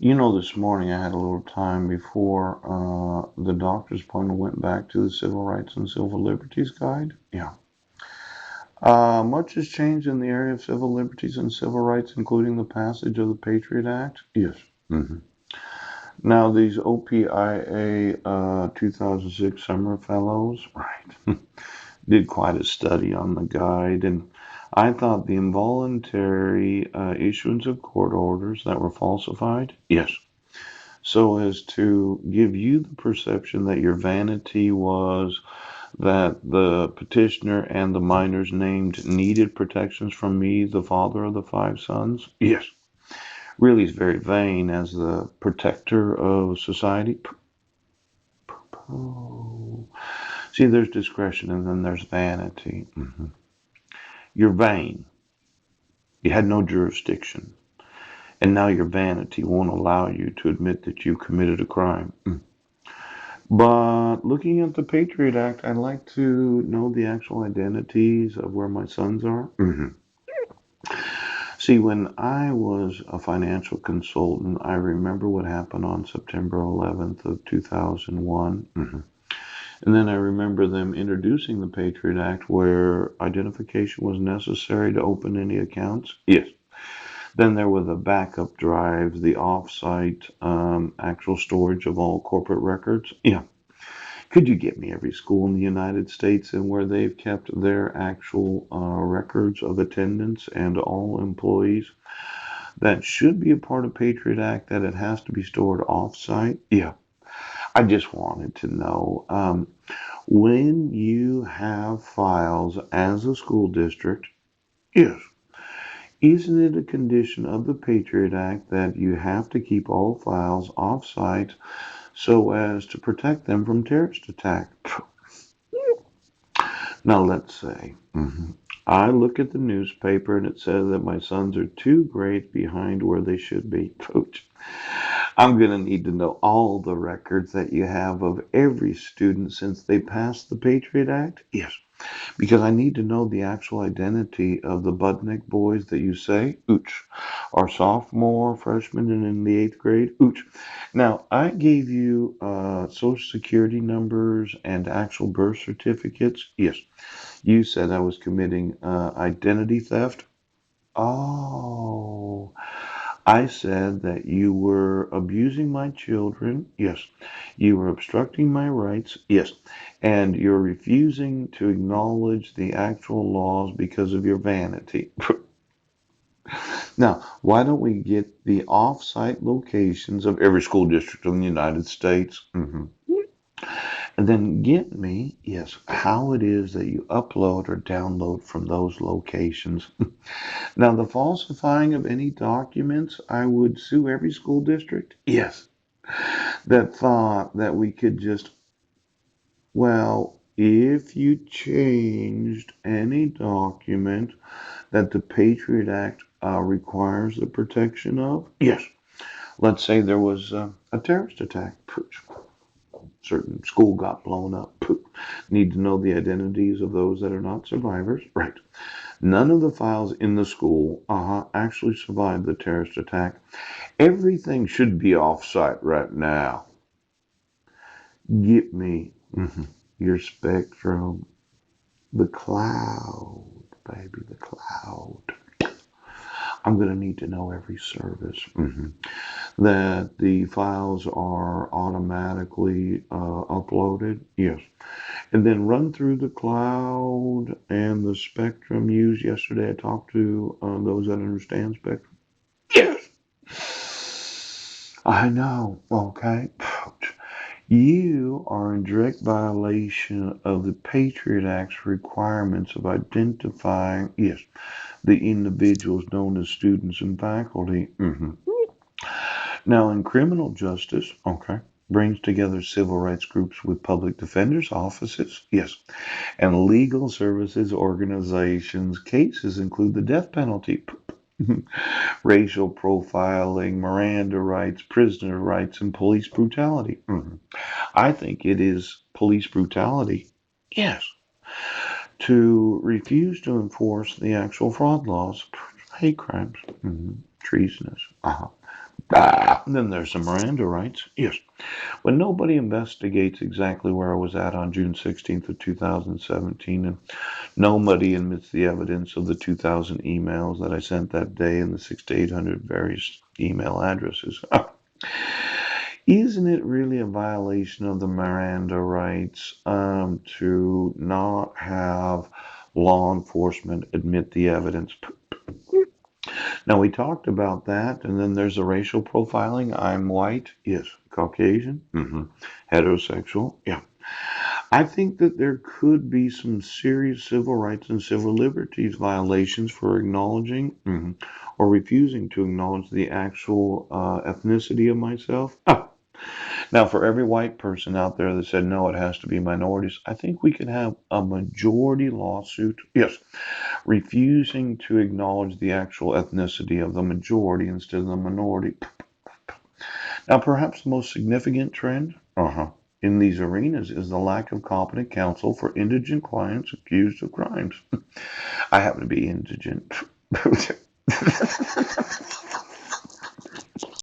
This morning I had a little time before the doctor's appointment went back to the Civil Rights and Civil Liberties Guide. Yeah. Much has changed in the area of civil liberties and civil rights, including the passage of the Patriot Act. Yes. hmm Now, these OPIA 2006 Summer Fellows, right, did quite a study on the guide, and I thought the involuntary issuance of court orders that were falsified, yes, so as to give you the perception that your vanity was that the petitioner and the minors named needed protections from me, the father of the five sons. Yes. Really is very vain as the protector of society. Oh. See, there's discretion and then there's vanity. You're vain. You had no jurisdiction. And now your vanity won't allow you to admit that you committed a crime. But looking at the Patriot Act, I'd like to know the actual identities of where my sons are. See, when I was a financial consultant, I remember what happened on September 11th of 2001. And then I remember them introducing the Patriot Act where identification was necessary to open any accounts. Yes. Then there were the backup drives, the off-site actual storage of all corporate records. Yeah. Could you get me every school in the United States and where they've kept their actual records of attendance and all employees? That should be a part of Patriot Act that it has to be stored off-site. Yeah, I just wanted to know when you have files as a school district, yes, isn't it a condition of the Patriot Act that you have to keep all files off-site so as to protect them from terrorist attack? Now, let's say I look at the newspaper and it says that my sons are 2 grades behind where they should be. Coach, I'm going to need to know all the records that you have of every student since they passed the Patriot Act. Yes, because I need to know the actual identity of the Budnick boys that you say, ooch, are sophomore, freshman, and in the 8th grade. Ooch. Now, I gave you social security numbers and actual birth certificates. Yes. You said I was committing identity theft. Oh, I said that you were abusing my children. Yes. You were obstructing my rights. Yes. And you're refusing to acknowledge the actual laws because of your vanity. Now, why don't we get the off-site locations of every school district in the United States? And then get me, yes, how it is that you upload or download from those locations. Now, the falsifying of any documents, I would sue every school district. Yes, that thought that we could just, well, if you changed any document that the Patriot Act requires the protection of, yes. Let's say there was a terrorist attack. Certain school got blown up. Need to know the identities of those that are not survivors. Right. None of the files in the school actually survived the terrorist attack. Everything should be off-site right now. Get me your spectrum. The cloud, baby, the cloud. I'm going to need to know every service. That the files are automatically uploaded. Yes. And then run through the cloud and the spectrum used yesterday. I talked to those that understand spectrum. Yes. I know. Okay. You are in direct violation of the Patriot Act's requirements of identifying, yes, the individuals known as students and faculty. Now, in criminal justice, okay, brings together civil rights groups with public defenders' offices, yes, and legal services organizations. Cases include the death penalty, racial profiling, Miranda rights, prisoner rights, and police brutality. I think it is police brutality, yes, to refuse to enforce the actual fraud laws, hate crimes, treasonous. And then there's some Miranda rights. Yes. When nobody investigates exactly where I was at on June 16th of 2017, and nobody admits the evidence of the 2,000 emails that I sent that day and the 6 to 800 various email addresses. Isn't it really a violation of the Miranda rights to not have law enforcement admit the evidence? Now, we talked about that, and then there's the racial profiling. I'm white, yes. Caucasian, heterosexual, yeah. I think that there could be some serious civil rights and civil liberties violations for acknowledging or refusing to acknowledge the actual ethnicity of myself. Now, for every white person out there that said, no, it has to be minorities, I think we could have a majority lawsuit, yes, refusing to acknowledge the actual ethnicity of the majority instead of the minority. Now, perhaps the most significant trend in these arenas is the lack of competent counsel for indigent clients accused of crimes. I happen to be indigent.